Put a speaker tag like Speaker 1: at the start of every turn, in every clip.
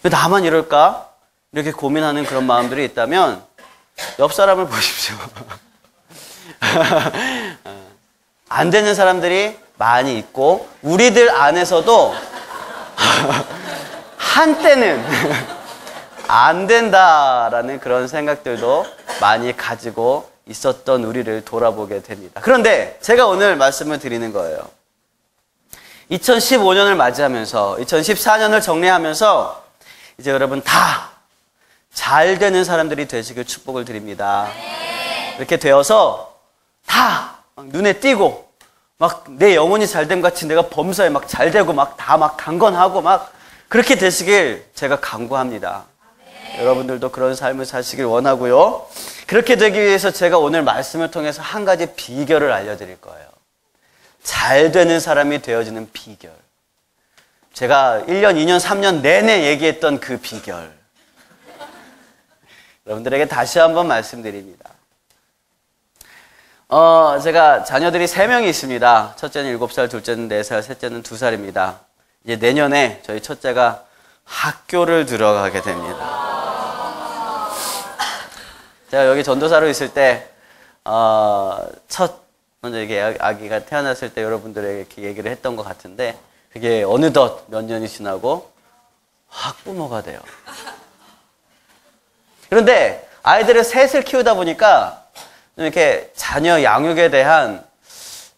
Speaker 1: 왜 나만 이럴까? 이렇게 고민하는 그런 마음들이 있다면 옆 사람을 보십시오. 안 되는 사람들이 많이 있고 우리들 안에서도 한때는 안 된다라는 그런 생각들도 많이 가지고 있었던 우리를 돌아보게 됩니다. 그런데 제가 오늘 말씀을 드리는 거예요. 2015년을 맞이하면서 2014년을 정리하면서 이제 여러분 다 잘 되는 사람들이 되시길 축복을 드립니다. 이렇게 되어서 다 눈에 띄고 막 내 영혼이 잘된 것 같이 내가 범사에 막 잘 되고 막 다 막 강건하고 막 그렇게 되시길 제가 간구합니다. 여러분들도 그런 삶을 사시길 원하고요. 그렇게 되기 위해서 제가 오늘 말씀을 통해서 한 가지 비결을 알려드릴 거예요. 잘 되는 사람이 되어지는 비결. 제가 1년, 2년, 3년 내내 얘기했던 그 비결. 여러분들에게 다시 한번 말씀드립니다. 제가 자녀들이 3명이 있습니다. 첫째는 7살, 둘째는 4살, 셋째는 2살입니다. 이제 내년에 저희 첫째가 학교를 들어가게 됩니다. 제가 여기 전도사로 있을 때, 먼저 이게 아기가 태어났을 때 여러분들에게 이렇게 얘기를 했던 것 같은데, 그게 어느덧 몇 년이 지나고 학부모가 돼요. 그런데 아이들을 셋을 키우다 보니까 이렇게 자녀 양육에 대한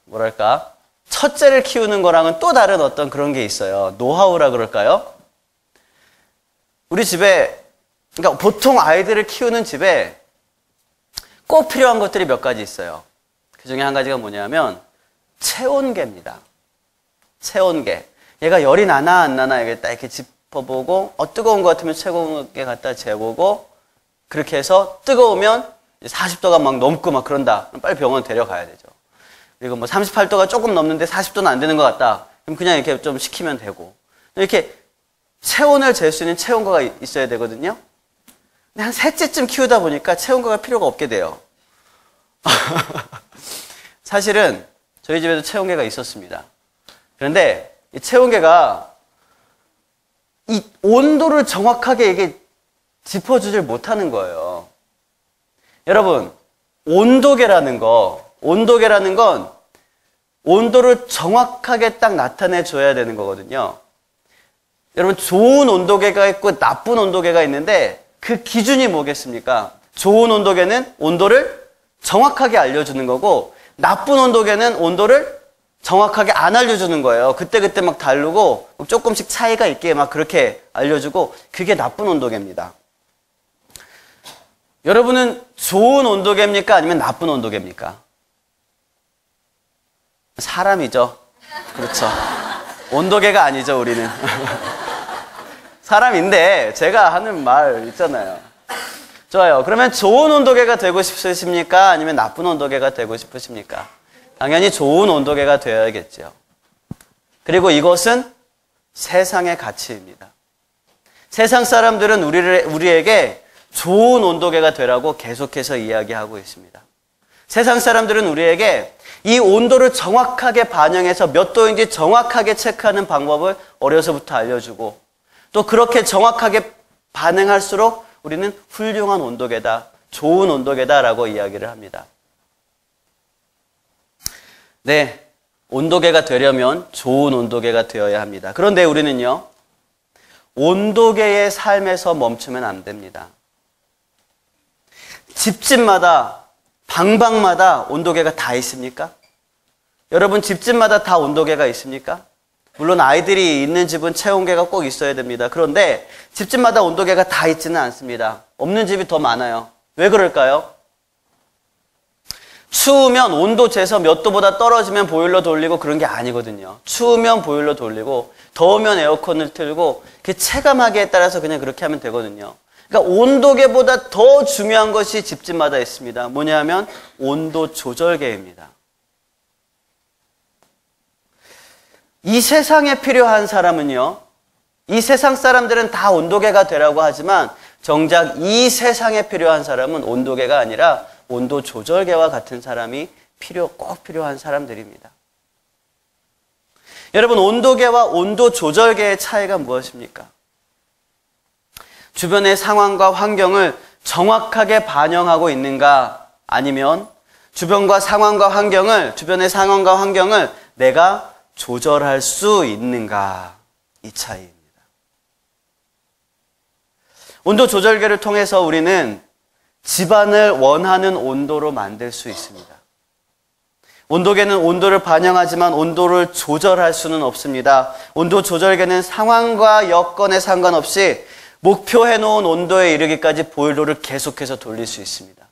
Speaker 1: 뭐랄까 첫째를 키우는 거랑은 또 다른 어떤 그런 게 있어요. 노하우라 그럴까요? 우리 집에 그러니까 보통 아이들을 키우는 집에 꼭 필요한 것들이 몇 가지 있어요. 그 중에 한 가지가 뭐냐면 체온계입니다. 체온계. 얘가 열이 나나 안 나나 이렇게 딱 이렇게 짚어보고 뜨거운 것 같으면 체온계 갖다 재보고 그렇게 해서 뜨거우면 40도가 막 넘고 막 그런다. 그럼 빨리 병원 데려가야 되죠. 그리고 뭐 38도가 조금 넘는데 40도는 안 되는 것 같다. 그럼 그냥 이렇게 좀 식히면 되고. 이렇게 체온을 잴 수 있는 체온계가 있어야 되거든요. 근데 한 셋째쯤 키우다 보니까 체온계가 필요가 없게 돼요. 사실은 저희 집에도 체온계가 있었습니다. 그런데 이 체온계가 이 온도를 정확하게 이게 짚어주질 못하는 거예요. 여러분, 온도계라는 건 온도를 정확하게 딱 나타내 줘야 되는 거거든요. 여러분, 좋은 온도계가 있고 나쁜 온도계가 있는데 그 기준이 뭐겠습니까? 좋은 온도계는 온도를 정확하게 알려주는 거고 나쁜 온도계는 온도를 정확하게 안 알려주는 거예요. 그때그때 막 다르고 조금씩 차이가 있게 막 그렇게 알려주고 그게 나쁜 온도계입니다. 여러분은 좋은 온도계입니까? 아니면 나쁜 온도계입니까? 사람이죠. 그렇죠. 온도계가 아니죠, 우리는. 사람인데 제가 하는 말 있잖아요. 좋아요. 그러면 좋은 온도계가 되고 싶으십니까? 아니면 나쁜 온도계가 되고 싶으십니까? 당연히 좋은 온도계가 되어야겠죠. 그리고 이것은 세상의 가치입니다. 세상 사람들은 우리에게 좋은 온도계가 되라고 계속해서 이야기하고 있습니다. 세상 사람들은 우리에게 이 온도를 정확하게 반영해서 몇 도인지 정확하게 체크하는 방법을 어려서부터 알려주고 또 그렇게 정확하게 반응할수록 우리는 훌륭한 온도계다, 좋은 온도계다라고 이야기를 합니다. 네, 온도계가 되려면 좋은 온도계가 되어야 합니다. 그런데 우리는요, 온도계의 삶에서 멈추면 안 됩니다. 집집마다, 방방마다 온도계가 다 있습니까? 여러분 집집마다 다 온도계가 있습니까? 물론 아이들이 있는 집은 체온계가 꼭 있어야 됩니다. 그런데 집집마다 온도계가 다 있지는 않습니다. 없는 집이 더 많아요. 왜 그럴까요? 추우면 온도 재서 몇 도보다 떨어지면 보일러 돌리고 그런 게 아니거든요. 추우면 보일러 돌리고 더우면 에어컨을 틀고 그 체감하기에 따라서 그냥 그렇게 하면 되거든요. 그러니까 온도계보다 더 중요한 것이 집집마다 있습니다. 뭐냐면 온도 조절계입니다. 이 세상에 필요한 사람은요, 이 세상 사람들은 다 온도계가 되라고 하지만 정작 이 세상에 필요한 사람은 온도계가 아니라 온도 조절계와 같은 사람이 꼭 필요한 사람들입니다. 여러분, 온도계와 온도 조절계의 차이가 무엇입니까? 주변의 상황과 환경을 정확하게 반영하고 있는가? 아니면 주변의 상황과 환경을 내가 조절할 수 있는가? 이 차이입니다. 온도 조절계를 통해서 우리는 집안을 원하는 온도로 만들 수 있습니다. 온도계는 온도를 반영하지만 온도를 조절할 수는 없습니다. 온도 조절계는 상황과 여건에 상관없이 목표해 놓은 온도에 이르기까지 보일러를 계속해서 돌릴 수 있습니다.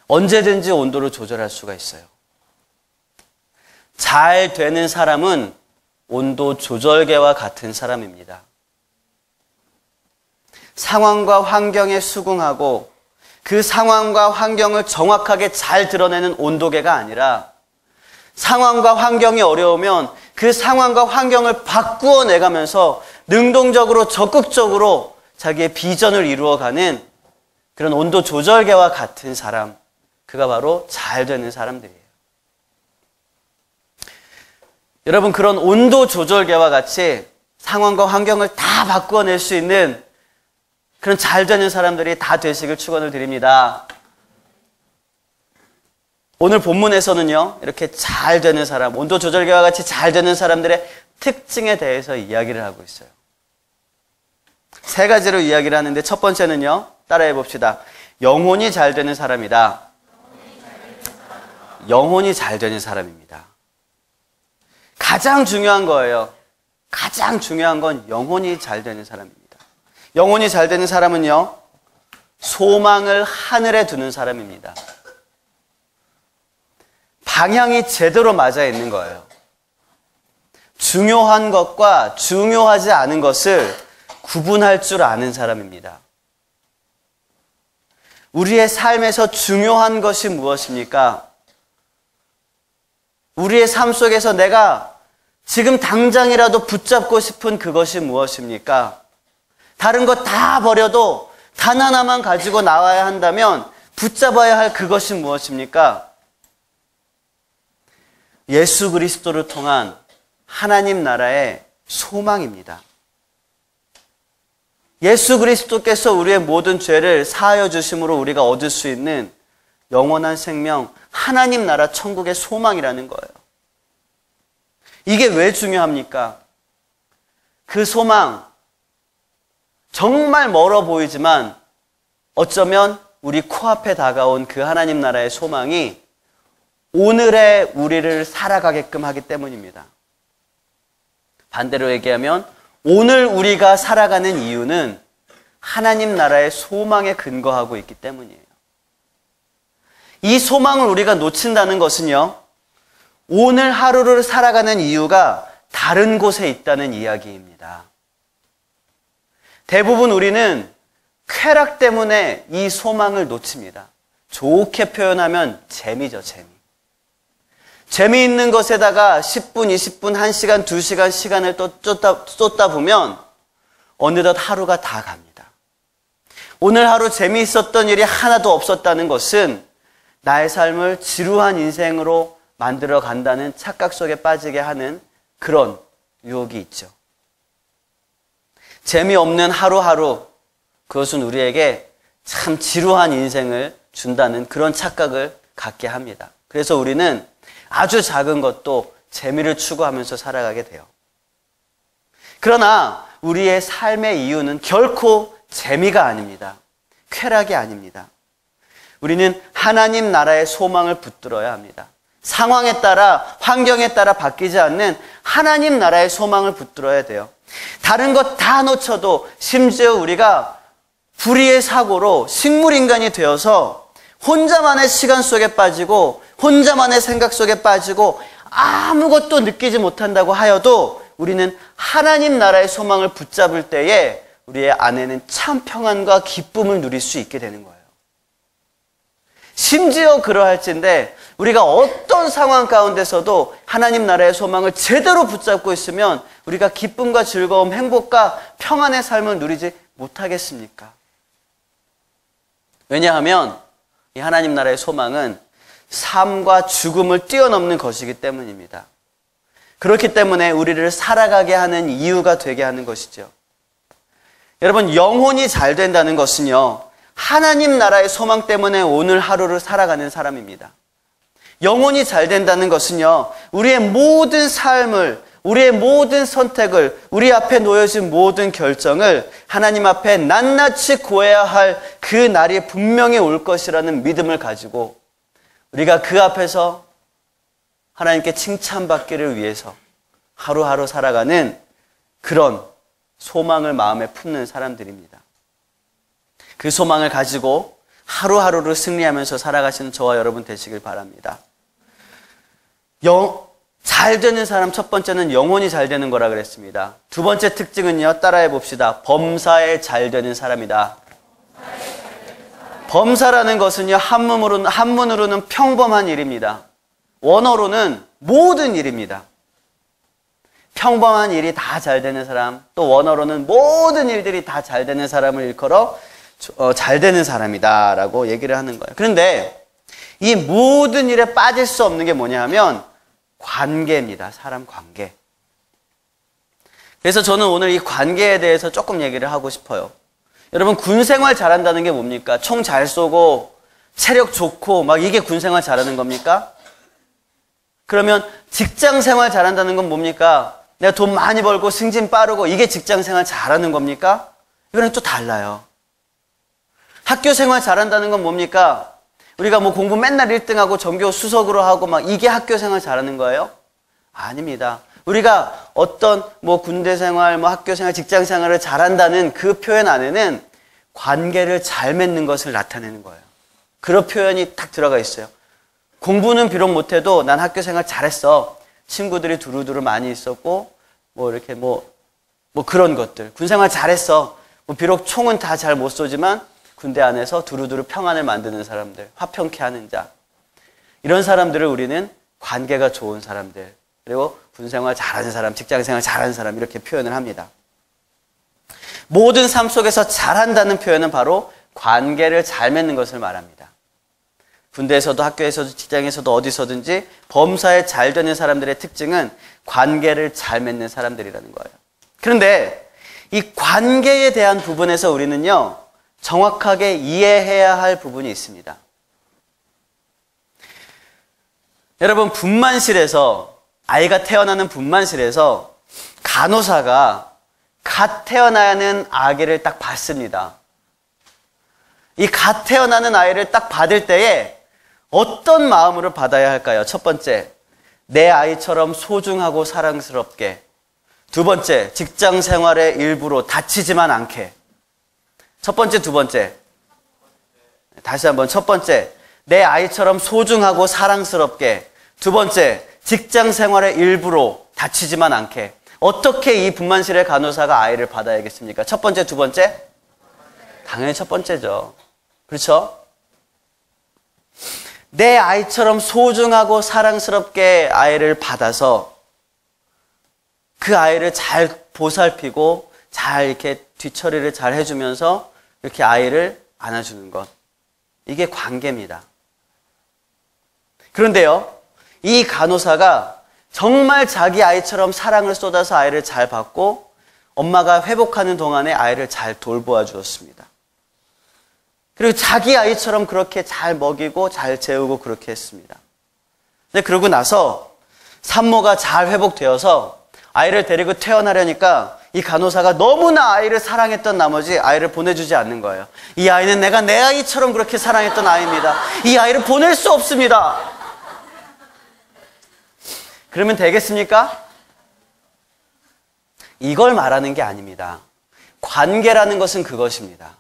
Speaker 1: 언제든지 온도를 조절할 수가 있어요. 잘 되는 사람은 온도 조절계와 같은 사람입니다. 상황과 환경에 수긍하고 그 상황과 환경을 정확하게 잘 드러내는 온도계가 아니라 상황과 환경이 어려우면 그 상황과 환경을 바꾸어 내가면서 능동적으로 적극적으로 자기의 비전을 이루어가는 그런 온도 조절계와 같은 사람, 그가 바로 잘 되는 사람들이에요. 여러분, 그런 온도 조절계와 같이 상황과 환경을 다 바꾸어낼 수 있는 그런 잘 되는 사람들이 다 되시길 축원을 드립니다. 오늘 본문에서는요, 이렇게 잘 되는 사람, 온도 조절계와 같이 잘 되는 사람들의 특징에 대해서 이야기를 하고 있어요. 세 가지로 이야기를 하는데 첫 번째는요, 따라해 봅시다. 영혼이 잘 되는 사람이다. 영혼이 잘 되는 사람입니다. 가장 중요한 거예요. 가장 중요한 건 영혼이 잘 되는 사람입니다. 영혼이 잘 되는 사람은요, 소망을 하늘에 두는 사람입니다. 방향이 제대로 맞아 있는 거예요. 중요한 것과 중요하지 않은 것을 구분할 줄 아는 사람입니다. 우리의 삶에서 중요한 것이 무엇입니까? 우리의 삶 속에서 내가 지금 당장이라도 붙잡고 싶은 그것이 무엇입니까? 다른 것 다 버려도 단 하나만 가지고 나와야 한다면 붙잡아야 할 그것이 무엇입니까? 예수 그리스도를 통한 하나님 나라의 소망입니다. 예수 그리스도께서 우리의 모든 죄를 사하여 주심으로 우리가 얻을 수 있는 영원한 생명, 하나님 나라 천국의 소망이라는 거예요. 이게 왜 중요합니까? 그 소망, 정말 멀어 보이지만 어쩌면 우리 코앞에 다가온 그 하나님 나라의 소망이 오늘의 우리를 살아가게끔 하기 때문입니다. 반대로 얘기하면 오늘 우리가 살아가는 이유는 하나님 나라의 소망에 근거하고 있기 때문이에요. 이 소망을 우리가 놓친다는 것은요, 오늘 하루를 살아가는 이유가 다른 곳에 있다는 이야기입니다. 대부분 우리는 쾌락 때문에 이 소망을 놓칩니다. 좋게 표현하면 재미죠, 재미. 재미있는 것에다가 10분, 20분, 1시간, 2시간 시간을 또 쏟다 보면 어느덧 하루가 다 갑니다. 오늘 하루 재미있었던 일이 하나도 없었다는 것은 나의 삶을 지루한 인생으로 만들어 간다는 착각 속에 빠지게 하는 그런 유혹이 있죠. 재미없는 하루하루, 그것은 우리에게 참 지루한 인생을 준다는 그런 착각을 갖게 합니다. 그래서 우리는 아주 작은 것도 재미를 추구하면서 살아가게 돼요. 그러나 우리의 삶의 이유는 결코 재미가 아닙니다. 쾌락이 아닙니다. 우리는 하나님 나라의 소망을 붙들어야 합니다. 상황에 따라, 환경에 따라 바뀌지 않는 하나님 나라의 소망을 붙들어야 돼요. 다른 것 다 놓쳐도 심지어 우리가 불의의 사고로 식물인간이 되어서 혼자만의 시간 속에 빠지고 혼자만의 생각 속에 빠지고 아무것도 느끼지 못한다고 하여도 우리는 하나님 나라의 소망을 붙잡을 때에 우리의 안에는 참 평안과 기쁨을 누릴 수 있게 되는 거예요. 심지어 그러할진데 우리가 어떤 상황 가운데서도 하나님 나라의 소망을 제대로 붙잡고 있으면 우리가 기쁨과 즐거움, 행복과 평안의 삶을 누리지 못하겠습니까? 왜냐하면 이 하나님 나라의 소망은 삶과 죽음을 뛰어넘는 것이기 때문입니다. 그렇기 때문에 우리를 살아가게 하는 이유가 되게 하는 것이죠. 여러분, 영혼이 잘 된다는 것은요, 하나님 나라의 소망 때문에 오늘 하루를 살아가는 사람입니다. 영혼이 잘 된다는 것은요, 우리의 모든 삶을, 우리의 모든 선택을, 우리 앞에 놓여진 모든 결정을 하나님 앞에 낱낱이 구해야 할 그 날이 분명히 올 것이라는 믿음을 가지고 우리가 그 앞에서 하나님께 칭찬받기를 위해서 하루하루 살아가는 그런 소망을 마음에 품는 사람들입니다. 그 소망을 가지고 하루하루를 승리하면서 살아가시는 저와 여러분 되시길 바랍니다. 잘 되는 사람 첫 번째는 영혼이 잘 되는 거라 그랬습니다. 두 번째 특징은요, 따라해 봅시다. 범사에 잘 되는 사람이다. 범사라는 것은요, 한문으로는 평범한 일입니다. 원어로는 모든 일입니다. 평범한 일이 다 잘 되는 사람, 또 원어로는 모든 일들이 다 잘 되는 사람을 일컬어 잘 되는 사람이다 라고 얘기를 하는 거예요. 그런데 이 모든 일에 빠질 수 없는 게 뭐냐 하면 관계입니다. 사람 관계. 그래서 저는 오늘 이 관계에 대해서 조금 얘기를 하고 싶어요. 여러분, 군생활 잘한다는 게 뭡니까? 총 잘 쏘고 체력 좋고 막 이게 군생활 잘하는 겁니까? 그러면 직장생활 잘한다는 건 뭡니까? 내가 돈 많이 벌고 승진 빠르고 이게 직장생활 잘하는 겁니까? 이거는 또 달라요. 학교생활 잘한다는 건 뭡니까? 우리가 뭐 공부 맨날 1등하고 전교 수석으로 하고 막 이게 학교생활 잘하는 거예요? 아닙니다. 우리가 어떤 뭐 군대생활, 뭐 학교생활, 직장생활을 잘한다는 그 표현 안에는 관계를 잘 맺는 것을 나타내는 거예요. 그런 표현이 딱 들어가 있어요. 공부는 비록 못해도 난 학교생활 잘했어. 친구들이 두루두루 많이 있었고 뭐 이렇게 뭐 그런 것들. 군생활 잘했어. 뭐 비록 총은 다 잘 못 쏘지만 군대 안에서 두루두루 평안을 만드는 사람들, 화평케 하는 자. 이런 사람들을 우리는 관계가 좋은 사람들, 그리고 군생활 잘하는 사람, 직장생활 잘하는 사람 이렇게 표현을 합니다. 모든 삶 속에서 잘한다는 표현은 바로 관계를 잘 맺는 것을 말합니다. 군대에서도 학교에서도 직장에서도 어디서든지 범사에 잘 되는 사람들의 특징은 관계를 잘 맺는 사람들이라는 거예요. 그런데 이 관계에 대한 부분에서 우리는요, 정확하게 이해해야 할 부분이 있습니다. 여러분, 분만실에서, 아이가 태어나는 분만실에서 간호사가 갓 태어나는 아기를 딱 받습니다. 이 갓 태어나는 아이를 딱 받을 때에 어떤 마음으로 받아야 할까요? 첫 번째, 내 아이처럼 소중하고 사랑스럽게. 두 번째, 직장 생활의 일부로 다치지만 않게. 첫 번째, 두 번째. 다시 한번. 첫 번째, 내 아이처럼 소중하고 사랑스럽게. 두 번째, 직장 생활의 일부로 다치지만 않게. 어떻게 이 분만실의 간호사가 아이를 받아야겠습니까? 첫 번째, 두 번째? 당연히 첫 번째죠. 그렇죠? 내 아이처럼 소중하고 사랑스럽게 아이를 받아서 그 아이를 잘 보살피고 잘 이렇게 뒤처리를 잘 해주면서 이렇게 아이를 안아주는 것. 이게 관계입니다. 그런데요, 이 간호사가 정말 자기 아이처럼 사랑을 쏟아서 아이를 잘 받고 엄마가 회복하는 동안에 아이를 잘 돌보아 주었습니다. 그리고 자기 아이처럼 그렇게 잘 먹이고 잘 재우고 그렇게 했습니다. 근데 그러고 나서 산모가 잘 회복되어서 아이를 데리고 태어나려니까 이 간호사가 너무나 아이를 사랑했던 나머지 아이를 보내주지 않는 거예요. 이 아이는 내가 내 아이처럼 그렇게 사랑했던 아이입니다. 이 아이를 보낼 수 없습니다. 그러면 되겠습니까? 이걸 말하는 게 아닙니다. 관계라는 것은 그것입니다.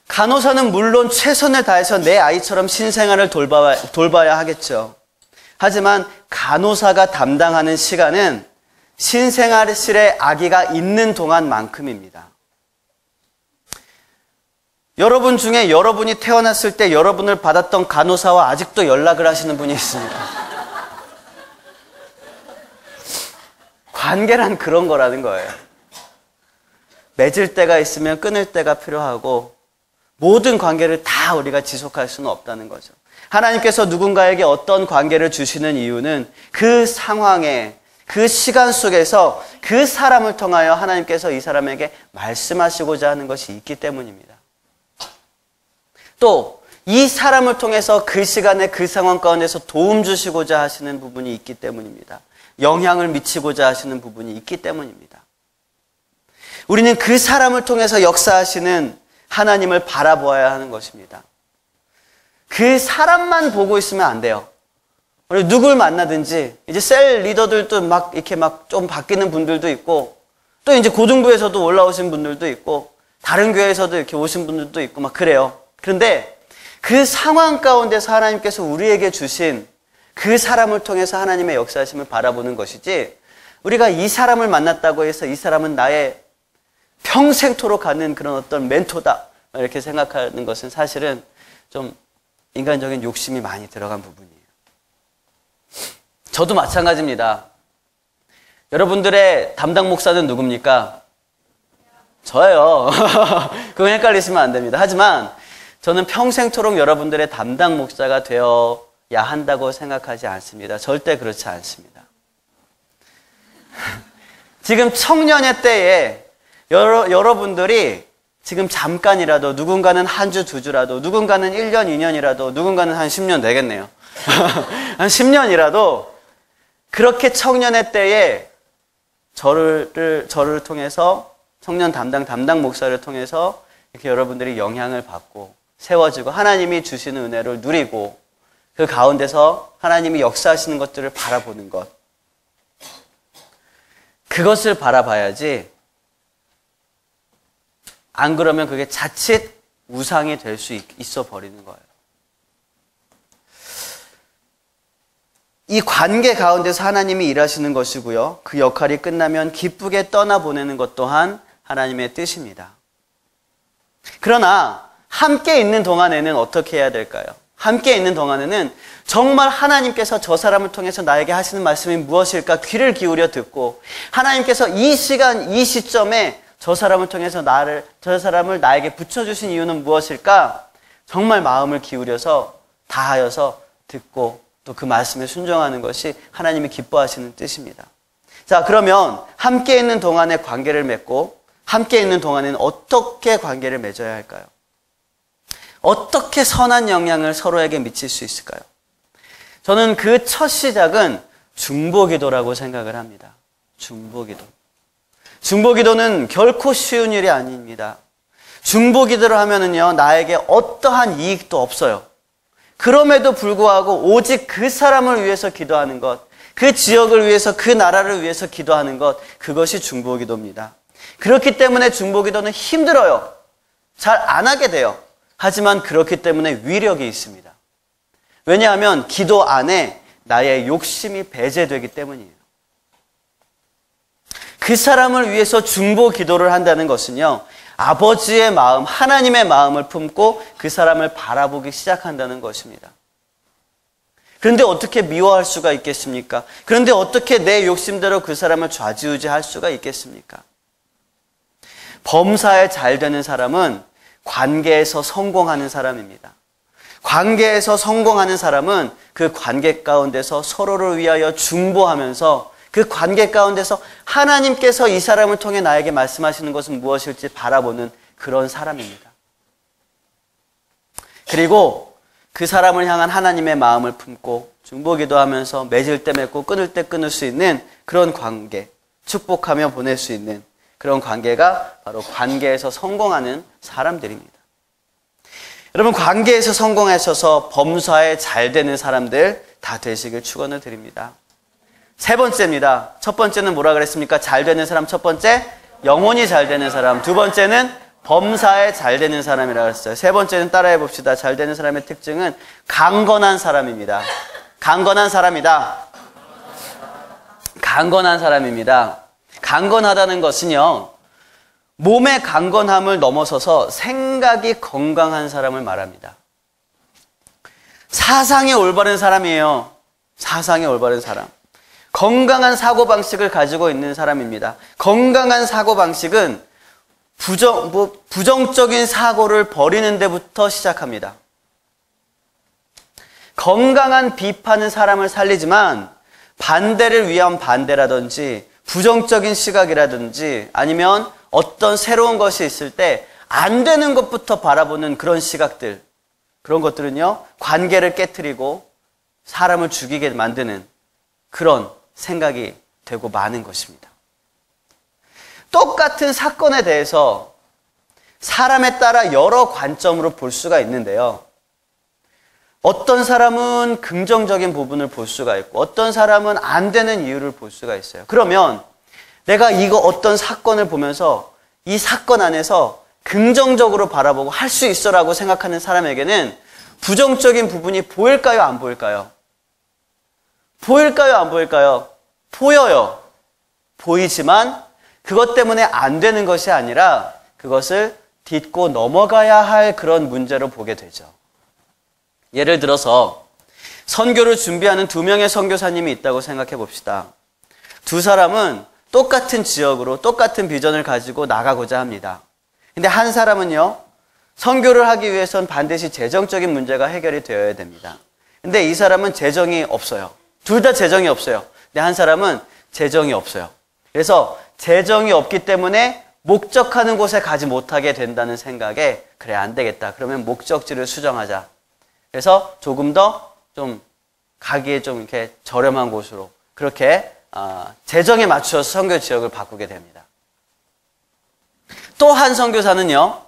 Speaker 1: 간호사는 물론 최선을 다해서 내 아이처럼 신생아를 돌봐야 하겠죠. 하지만 간호사가 담당하는 시간은 신생아실에 아기가 있는 동안만큼입니다. 여러분 중에 여러분이 태어났을 때 여러분을 받았던 간호사와 아직도 연락을 하시는 분이 있습니다. 관계란 그런 거라는 거예요. 맺을 때가 있으면 끊을 때가 필요하고 모든 관계를 다 우리가 지속할 수는 없다는 거죠. 하나님께서 누군가에게 어떤 관계를 주시는 이유는 그 상황에, 그 시간 속에서 그 사람을 통하여 하나님께서 이 사람에게 말씀하시고자 하는 것이 있기 때문입니다. 또 이 사람을 통해서 그 시간에 그 상황 가운데서 도움 주시고자 하시는 부분이 있기 때문입니다. 영향을 미치고자 하시는 부분이 있기 때문입니다. 우리는 그 사람을 통해서 역사하시는 하나님을 바라보아야 하는 것입니다. 그 사람만 보고 있으면 안 돼요. 우리 누굴 만나든지 이제 셀 리더들도 막 이렇게 막 좀 바뀌는 분들도 있고, 또 이제 고등부에서도 올라오신 분들도 있고, 다른 교회에서도 이렇게 오신 분들도 있고 막 그래요. 그런데 그 상황 가운데서 하나님께서 우리에게 주신 그 사람을 통해서 하나님의 역사하심을 바라보는 것이지, 우리가 이 사람을 만났다고 해서 이 사람은 나의 평생토록 가는 그런 어떤 멘토다 이렇게 생각하는 것은 사실은 좀 인간적인 욕심이 많이 들어간 부분이에요. 저도 마찬가지입니다. 여러분들의 담당 목사는 누굽니까? 저예요. 그건 헷갈리시면 안 됩니다. 하지만 저는 평생토록 여러분들의 담당 목사가 되어야 한다고 생각하지 않습니다. 절대 그렇지 않습니다. 지금 청년의 때에 여러분들이 지금 잠깐이라도, 누군가는 한 주, 두 주라도, 누군가는 1년, 2년이라도, 누군가는 한 10년 되겠네요. 한 10년이라도 그렇게 청년의 때에 저를 통해서, 청년 담당 목사를 통해서 이렇게 여러분들이 영향을 받고 세워지고 하나님이 주시는 은혜를 누리고 그 가운데서 하나님이 역사하시는 것들을 바라보는 것, 그것을 바라봐야지, 안 그러면 그게 자칫 우상이 될 수 있어 버리는 거예요. 이 관계 가운데서 하나님이 일하시는 것이고요. 그 역할이 끝나면 기쁘게 떠나보내는 것 또한 하나님의 뜻입니다. 그러나 함께 있는 동안에는 어떻게 해야 될까요? 함께 있는 동안에는 정말 하나님께서 저 사람을 통해서 나에게 하시는 말씀이 무엇일까 귀를 기울여 듣고, 하나님께서 이 시간, 이 시점에 저 사람을 통해서 저 사람을 나에게 붙여주신 이유는 무엇일까? 정말 마음을 기울여서 다하여서 듣고 또 그 말씀에 순종하는 것이 하나님이 기뻐하시는 뜻입니다. 자, 그러면 함께 있는 동안에 관계를 맺고, 함께 있는 동안에는 어떻게 관계를 맺어야 할까요? 어떻게 선한 영향을 서로에게 미칠 수 있을까요? 저는 그 첫 시작은 중보기도라고 생각을 합니다. 중보기도. 중보기도는 결코 쉬운 일이 아닙니다. 중보기도를 하면은요, 나에게 어떠한 이익도 없어요. 그럼에도 불구하고 오직 그 사람을 위해서 기도하는 것, 그 지역을 위해서, 그 나라를 위해서 기도하는 것, 그것이 중보기도입니다. 그렇기 때문에 중보기도는 힘들어요. 잘 안 하게 돼요. 하지만 그렇기 때문에 위력이 있습니다. 왜냐하면 기도 안에 나의 욕심이 배제되기 때문이에요. 그 사람을 위해서 중보 기도를 한다는 것은요, 아버지의 마음, 하나님의 마음을 품고 그 사람을 바라보기 시작한다는 것입니다. 그런데 어떻게 미워할 수가 있겠습니까? 그런데 어떻게 내 욕심대로 그 사람을 좌지우지할 수가 있겠습니까? 범사에 잘 되는 사람은 관계에서 성공하는 사람입니다. 관계에서 성공하는 사람은 그 관계 가운데서 서로를 위하여 중보하면서 그 관계 가운데서 하나님께서 이 사람을 통해 나에게 말씀하시는 것은 무엇일지 바라보는 그런 사람입니다. 그리고 그 사람을 향한 하나님의 마음을 품고 중보기도하면서 맺을 때 맺고 끊을 때 끊을 수 있는 그런 관계, 축복하며 보낼 수 있는 그런 관계가 바로 관계에서 성공하는 사람들입니다. 여러분, 관계에서 성공하셔서 범사에 잘 되는 사람들 다 되시길 축원을 드립니다. 세 번째입니다. 첫 번째는 뭐라 그랬습니까? 잘 되는 사람. 첫 번째, 영혼이 잘 되는 사람. 두 번째는 범사에 잘 되는 사람이라고 했어요. 세 번째는 따라해 봅시다. 잘 되는 사람의 특징은 강건한 사람입니다. 강건한 사람이다. 강건한 사람입니다. 강건하다는 것은요, 몸의 강건함을 넘어서서 생각이 건강한 사람을 말합니다. 사상이 올바른 사람이에요. 사상이 올바른 사람. 건강한 사고방식을 가지고 있는 사람입니다. 건강한 사고방식은 부정적인 사고를 버리는 데부터 시작합니다. 건강한 비판은 사람을 살리지만 반대를 위한 반대라든지 부정적인 시각이라든지 아니면 어떤 새로운 것이 있을 때 안 되는 것부터 바라보는 그런 시각들, 그런 것들은요, 관계를 깨트리고 사람을 죽이게 만드는 그런 생각이 되고 마는 것입니다. 똑같은 사건에 대해서 사람에 따라 여러 관점으로 볼 수가 있는데요. 어떤 사람은 긍정적인 부분을 볼 수가 있고 어떤 사람은 안 되는 이유를 볼 수가 있어요. 그러면 내가 이거 어떤 사건을 보면서 이 사건 안에서 긍정적으로 바라보고 할 수 있어라고 생각하는 사람에게는 부정적인 부분이 보일까요? 안 보일까요? 보일까요? 안 보일까요? 보여요. 보이지만 그것 때문에 안 되는 것이 아니라 그것을 딛고 넘어가야 할 그런 문제로 보게 되죠. 예를 들어서 선교를 준비하는 2명의 선교사님이 있다고 생각해 봅시다. 두 사람은 똑같은 지역으로 똑같은 비전을 가지고 나가고자 합니다. 근데 한 사람은요, 선교를 하기 위해선 반드시 재정적인 문제가 해결이 되어야 됩니다. 근데 이 사람은 재정이 없어요. 둘 다 재정이 없어요. 근데 한 사람은 재정이 없어요. 그래서 재정이 없기 때문에 목적하는 곳에 가지 못하게 된다는 생각에 그래 안 되겠다. 그러면 목적지를 수정하자. 그래서 조금 더 좀 가기에 좀 이렇게 저렴한 곳으로 그렇게 재정에 맞춰서 선교 지역을 바꾸게 됩니다. 또 한 선교사는요,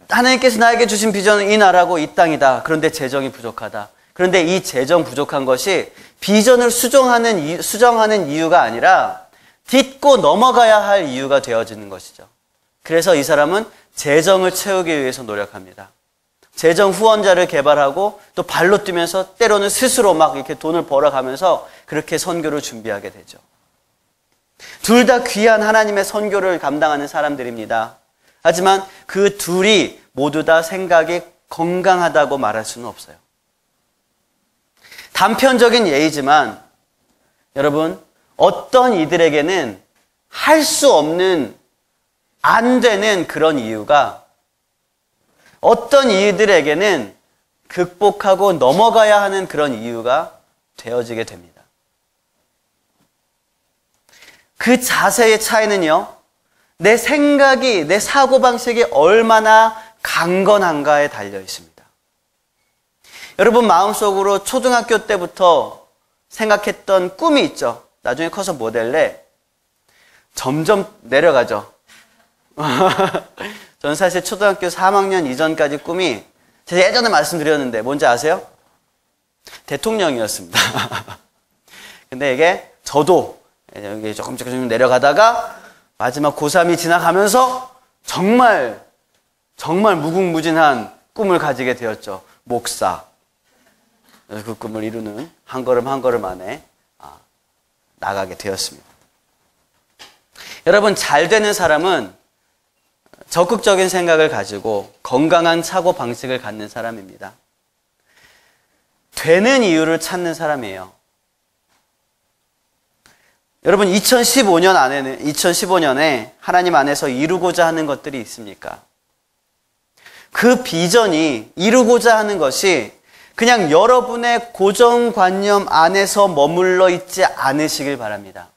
Speaker 1: 하나님께서 나에게 주신 비전은 이 나라고 이 땅이다. 그런데 재정이 부족하다. 그런데 이 재정 부족한 것이 비전을 수정하는 이유가 아니라 딛고 넘어가야 할 이유가 되어지는 것이죠. 그래서 이 사람은 재정을 채우기 위해서 노력합니다. 재정 후원자를 개발하고 또 발로 뛰면서 때로는 스스로 막 이렇게 돈을 벌어가면서 그렇게 선교를 준비하게 되죠. 둘 다 귀한 하나님의 선교를 감당하는 사람들입니다. 하지만 그 둘이 모두 다 생각이 건강하다고 말할 수는 없어요. 단편적인 예이지만 여러분, 어떤 이들에게는 할 수 없는, 안 되는 그런 이유가 어떤 이들에게는 극복하고 넘어가야 하는 그런 이유가 되어지게 됩니다. 그 자세의 차이는요, 내 생각이, 내 사고방식이 얼마나 강건한가에 달려 있습니다. 여러분 마음속으로 초등학교 때부터 생각했던 꿈이 있죠. 나중에 커서 뭐 될래? 점점 내려가죠. 저는 사실 초등학교 3학년 이전까지 꿈이 제가 예전에 말씀드렸는데 뭔지 아세요? 대통령이었습니다. 근데 이게 저도 여기 조금 내려가다가 마지막 고3이 지나가면서 정말 무궁무진한 꿈을 가지게 되었죠. 목사. 그 꿈을 이루는 한 걸음 한 걸음 안에 나가게 되었습니다. 여러분, 잘 되는 사람은 적극적인 생각을 가지고 건강한 사고 방식을 갖는 사람입니다. 되는 이유를 찾는 사람이에요. 여러분, 2015년에 하나님 안에서 이루고자 하는 것들이 있습니까? 그 비전이 이루고자 하는 것이 그냥 여러분의 고정관념 안에서 머물러 있지 않으시길 바랍니다.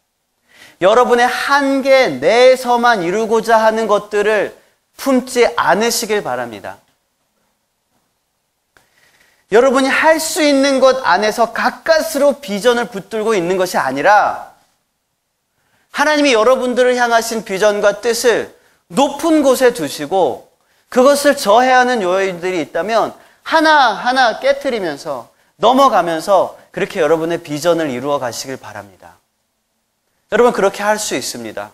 Speaker 1: 여러분의 한계 내에서만 이루고자 하는 것들을 품지 않으시길 바랍니다. 여러분이 할 수 있는 것 안에서 가까스로 비전을 붙들고 있는 것이 아니라 하나님이 여러분들을 향하신 비전과 뜻을 높은 곳에 두시고 그것을 저해하는 요인들이 있다면 하나하나 깨트리면서 넘어가면서 그렇게 여러분의 비전을 이루어 가시길 바랍니다. 여러분, 그렇게 할 수 있습니다.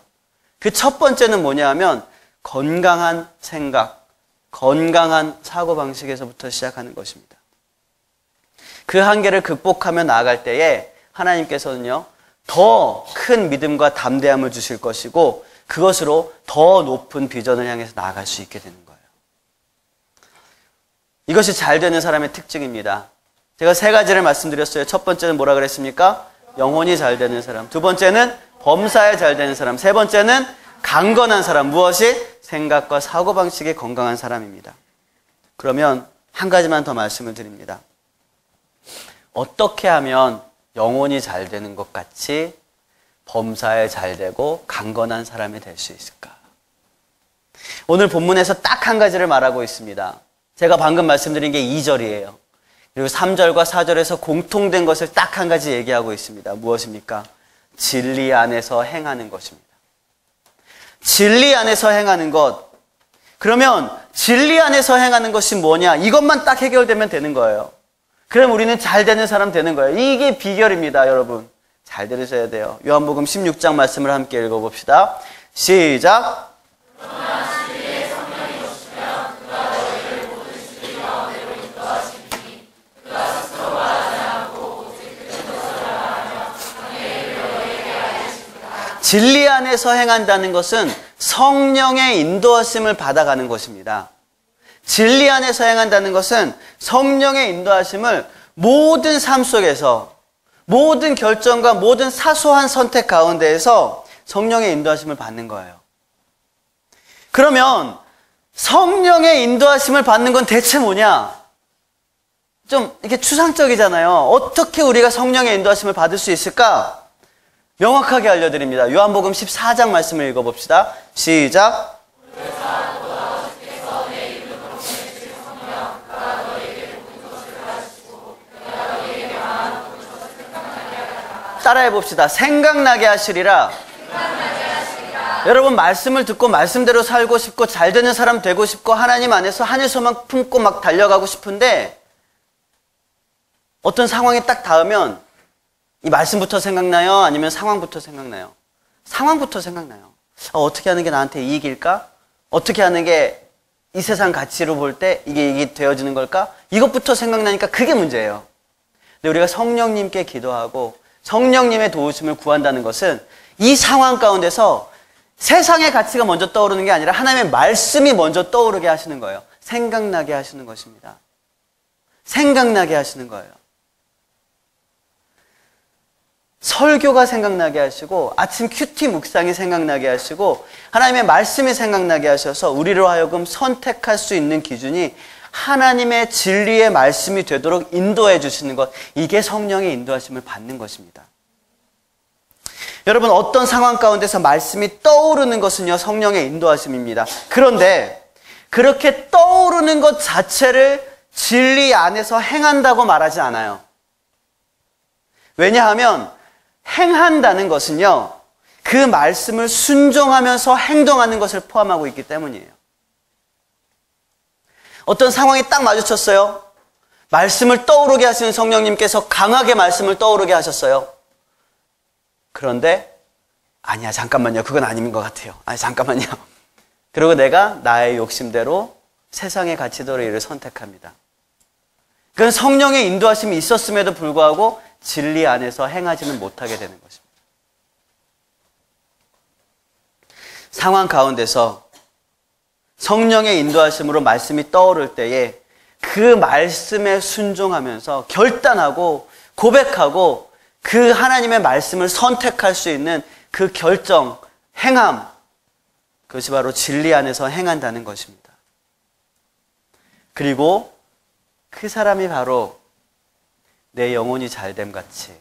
Speaker 1: 그 첫 번째는 뭐냐 하면 건강한 생각, 건강한 사고방식에서부터 시작하는 것입니다. 그 한계를 극복하며 나아갈 때에 하나님께서는요, 더 큰 믿음과 담대함을 주실 것이고 그것으로 더 높은 비전을 향해서 나아갈 수 있게 되는 거예요. 이것이 잘 되는 사람의 특징입니다. 제가 3가지를 말씀드렸어요. 첫 번째는 뭐라 그랬습니까? 영혼이 잘 되는 사람. 두 번째는 범사에 잘 되는 사람. 세 번째는 강건한 사람. 무엇이? 생각과 사고방식이 건강한 사람입니다. 그러면 한 가지만 더 말씀을 드립니다. 어떻게 하면 영혼이 잘 되는 것 같이 범사에 잘 되고 강건한 사람이 될 수 있을까? 오늘 본문에서 딱 한 가지를 말하고 있습니다. 제가 방금 말씀드린 게 2절이에요. 그리고 3절과 4절에서 공통된 것을 딱 한 가지 얘기하고 있습니다. 무엇입니까? 진리 안에서 행하는 것입니다. 진리 안에서 행하는 것. 그러면 진리 안에서 행하는 것이 뭐냐? 이것만 딱 해결되면 되는 거예요. 그럼 우리는 잘 되는 사람 되는 거예요. 이게 비결입니다, 여러분. 잘 들으셔야 돼요. 요한복음 16장 말씀을 함께 읽어봅시다. 시작. 진리 안에서 행한다는 것은 성령의 인도하심을 받아가는 것입니다. 진리 안에서 행한다는 것은 성령의 인도하심을 모든 삶 속에서, 모든 결정과 모든 사소한 선택 가운데에서 성령의 인도하심을 받는 거예요. 그러면 성령의 인도하심을 받는 건 대체 뭐냐? 좀 이렇게 추상적이잖아요. 어떻게 우리가 성령의 인도하심을 받을 수 있을까? 명확하게 알려드립니다. 요한복음 14장 말씀을 읽어봅시다. 시작. 따라해봅시다. 생각나게 하시리라. 여러분, 말씀을 듣고 말씀대로 살고 싶고 잘 되는 사람 되고 싶고 하나님 안에서 하늘 소망 품고 막 달려가고 싶은데 어떤 상황이 딱 닿으면 이 말씀부터 생각나요? 아니면 상황부터 생각나요? 상황부터 생각나요. 어떻게 하는 게 나한테 이익일까? 어떻게 하는 게 이 세상 가치로 볼 때 이게 이익이 되어지는 걸까? 이것부터 생각나니까 그게 문제예요. 근데 우리가 성령님께 기도하고 성령님의 도우심을 구한다는 것은 이 상황 가운데서 세상의 가치가 먼저 떠오르는 게 아니라 하나님의 말씀이 먼저 떠오르게 하시는 거예요. 생각나게 하시는 것입니다. 생각나게 하시는 거예요. 설교가 생각나게 하시고 아침 큐티 묵상이 생각나게 하시고 하나님의 말씀이 생각나게 하셔서 우리로 하여금 선택할 수 있는 기준이 하나님의 진리의 말씀이 되도록 인도해 주시는 것, 이게 성령의 인도하심을 받는 것입니다. 여러분, 어떤 상황 가운데서 말씀이 떠오르는 것은요, 성령의 인도하심입니다. 그런데 그렇게 떠오르는 것 자체를 진리 안에서 행한다고 말하지 않아요. 왜냐하면 행한다는 것은요, 그 말씀을 순종하면서 행동하는 것을 포함하고 있기 때문이에요. 어떤 상황이 딱 마주쳤어요. 말씀을 떠오르게 하시는 성령님께서 강하게 말씀을 떠오르게 하셨어요. 그런데 아니야, 잠깐만요. 그건 아닌 것 같아요. 아니, 잠깐만요. 그리고 내가 나의 욕심대로 세상의 가치대로 이를 선택합니다. 그건 성령의 인도하심이 있었음에도 불구하고 진리 안에서 행하지는 못하게 되는 것입니다. 상황 가운데서 성령의 인도하심으로 말씀이 떠오를 때에 그 말씀에 순종하면서 결단하고 고백하고 그 하나님의 말씀을 선택할 수 있는 그 결정, 행함, 그것이 바로 진리 안에서 행한다는 것입니다. 그리고 그 사람이 바로 내 영혼이 잘됨 같이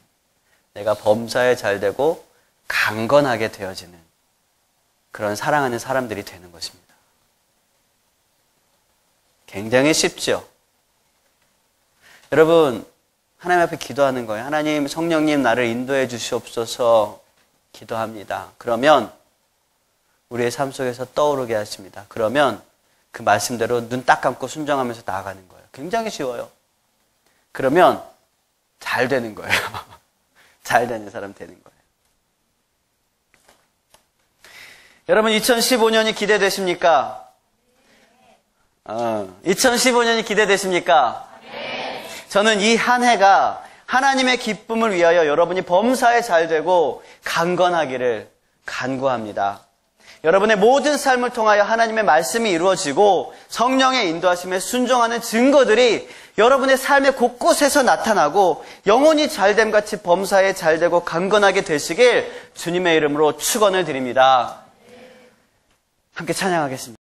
Speaker 1: 내가 범사에 잘되고 강건하게 되어지는 그런 사랑하는 사람들이 되는 것입니다. 굉장히 쉽죠? 여러분, 하나님 앞에 기도하는 거예요. 하나님, 성령님 나를 인도해 주시옵소서 기도합니다. 그러면 우리의 삶 속에서 떠오르게 하십니다. 그러면 그 말씀대로 눈 딱 감고 순종하면서 나아가는 거예요. 굉장히 쉬워요. 그러면 잘 되는 거예요. 잘 되는 사람 되는 거예요. 여러분, 2015년이 기대되십니까? 2015년이 기대되십니까? 저는 이 한 해가 하나님의 기쁨을 위하여 여러분이 범사에 잘 되고 강건하기를 간구합니다. 여러분의 모든 삶을 통하여 하나님의 말씀이 이루어지고 성령의 인도하심에 순종하는 증거들이 여러분의 삶의 곳곳에서 나타나고 영혼이 잘됨 같이 범사에 잘되고 강건하게 되시길 주님의 이름으로 축원을 드립니다. 함께 찬양하겠습니다.